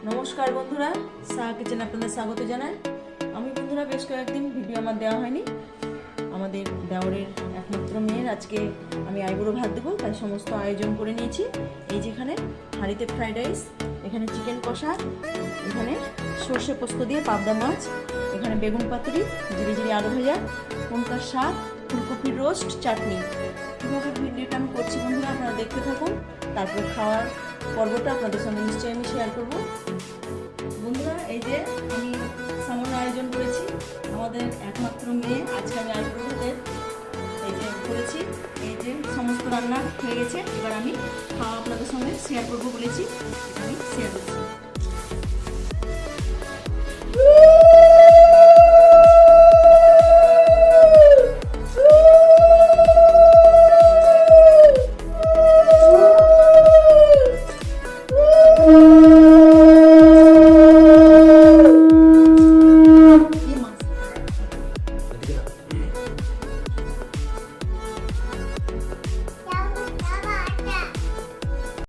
নমস্কার বন্ধুরা, সাহা কিচেন আপনাদের স্বাগত জানাই। আমি বন্ধুরা বেশ কয়েকদিন ভিডিও আমার দেওয়া হয়নি। আমাদের দেওরের একমাত্র মেয়ের আজকে আমি আইবুড়ো ভাত দেবো, তাই সমস্ত আয়োজন করে নিয়েছি। এই যেখানে হাঁড়িতে ফ্রাইড রাইস, এখানে চিকেন কষা, এখানে সর্ষে পোস্ত দিয়ে পাবদা মাছ, এখানে বেগুন পাতুরি, জিরি জিরি আলু ভাজা, কুমড়ার শাক, ফুলকপির রোস্ট, চাটনি। কীভাবে ভিডিওটা আমি করছি বন্ধুরা আপনারা দেখতে থাকুন, তারপর খাওয়ার পর্বটা আপনাদের সঙ্গে নিশ্চয়ই আমি শেয়ার করবো। বন্ধুরা এই যে আমি সামান্য আয়োজন করেছি, আমাদের একমাত্র মেয়ে আজকে আমি আইবুড়ো ভাতের এই যে করেছি। এই যে সমস্ত রান্না হয়ে গেছে, এবার আমি খাওয়া আপনাদের সঙ্গে শেয়ার করবো বলেছি, আমি শেয়ার